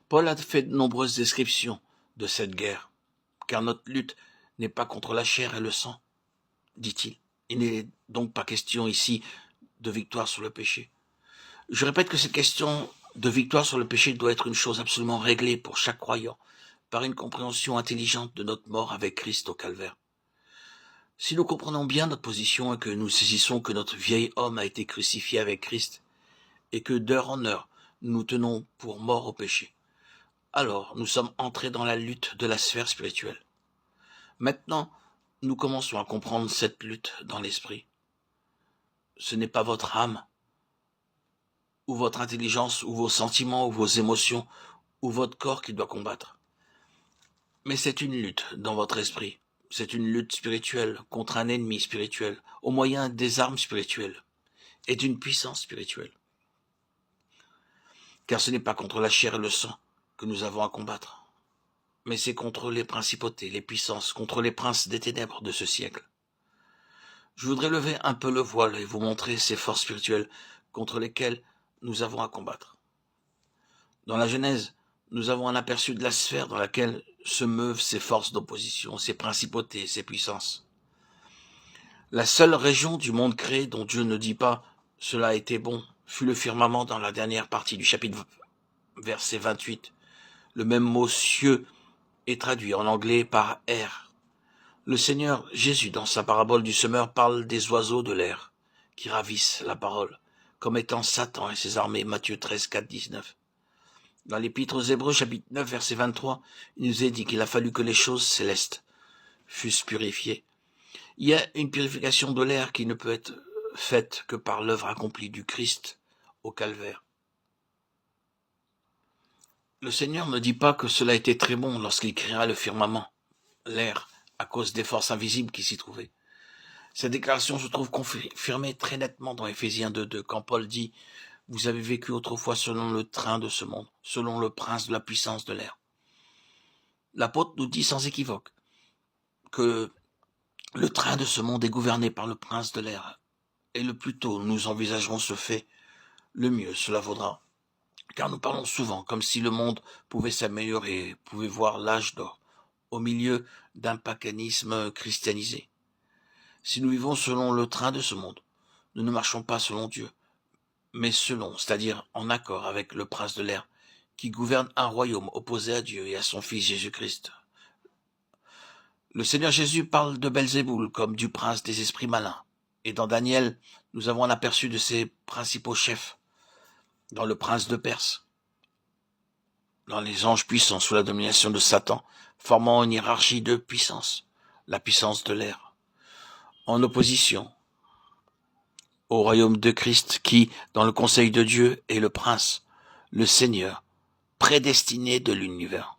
Paul a fait de nombreuses descriptions de cette guerre, car notre lutte n'est pas contre la chair et le sang, dit-il. Il n'est donc pas question ici de victoire sur le péché. Je répète que cette question de victoire sur le péché doit être une chose absolument réglée pour chaque croyant, par une compréhension intelligente de notre mort avec Christ au calvaire. Si nous comprenons bien notre position et que nous saisissons que notre vieil homme a été crucifié avec Christ, et que d'heure en heure nous nous tenons pour morts au péché, alors nous sommes entrés dans la lutte de la sphère spirituelle. Maintenant, nous commençons à comprendre cette lutte dans l'esprit. Ce n'est pas votre âme, ou votre intelligence, ou vos sentiments, ou vos émotions, ou votre corps qui doit combattre. Mais c'est une lutte dans votre esprit. C'est une lutte spirituelle contre un ennemi spirituel, au moyen des armes spirituelles et d'une puissance spirituelle. Car ce n'est pas contre la chair et le sang que nous avons à combattre, mais c'est contre les principautés, les puissances, contre les princes des ténèbres de ce siècle. Je voudrais lever un peu le voile et vous montrer ces forces spirituelles contre lesquelles nous avons à combattre. Dans la Genèse, nous avons un aperçu de la sphère dans laquelle se meuvent ces forces d'opposition, ces principautés, ces puissances. La seule région du monde créé dont Dieu ne dit pas « cela a été bon » fut le firmament dans la dernière partie du chapitre verset 28. Le même mot « cieux » est traduit en anglais par « air ». Le Seigneur Jésus, dans sa parabole du semeur, parle des oiseaux de l'air qui ravissent la parole, comme étant Satan et ses armées, Matthieu 13, 4, 19. Dans l'Épître aux Hébreux, chapitre 9, verset 23, il nous est dit qu'il a fallu que les choses célestes fussent purifiées. Il y a une purification de l'air qui ne peut être faite que par l'œuvre accomplie du Christ au calvaire. Le Seigneur ne dit pas que cela était très bon lorsqu'il créa le firmament, l'air, à cause des forces invisibles qui s'y trouvaient. Cette déclaration se trouve confirmée très nettement dans Éphésiens 2.2, quand Paul dit « Vous avez vécu autrefois selon le train de ce monde, selon le prince de la puissance de l'air. » L'apôtre nous dit sans équivoque que le train de ce monde est gouverné par le prince de l'air, et le plus tôt nous envisagerons ce fait, le mieux cela vaudra. Car nous parlons souvent comme si le monde pouvait s'améliorer, pouvait voir l'âge d'or, au milieu d'un paganisme christianisé. Si nous vivons selon le train de ce monde, nous ne marchons pas selon Dieu, mais selon, c'est-à-dire en accord avec le prince de l'air, qui gouverne un royaume opposé à Dieu et à son Fils Jésus-Christ. Le Seigneur Jésus parle de Belzéboul comme du prince des esprits malins, et dans Daniel, nous avons un aperçu de ses principaux chefs, dans le prince de Perse, dans les anges puissants sous la domination de Satan, formant une hiérarchie de puissance, la puissance de l'air, en opposition au royaume de Christ qui, dans le conseil de Dieu, est le prince, le Seigneur, prédestiné de l'univers.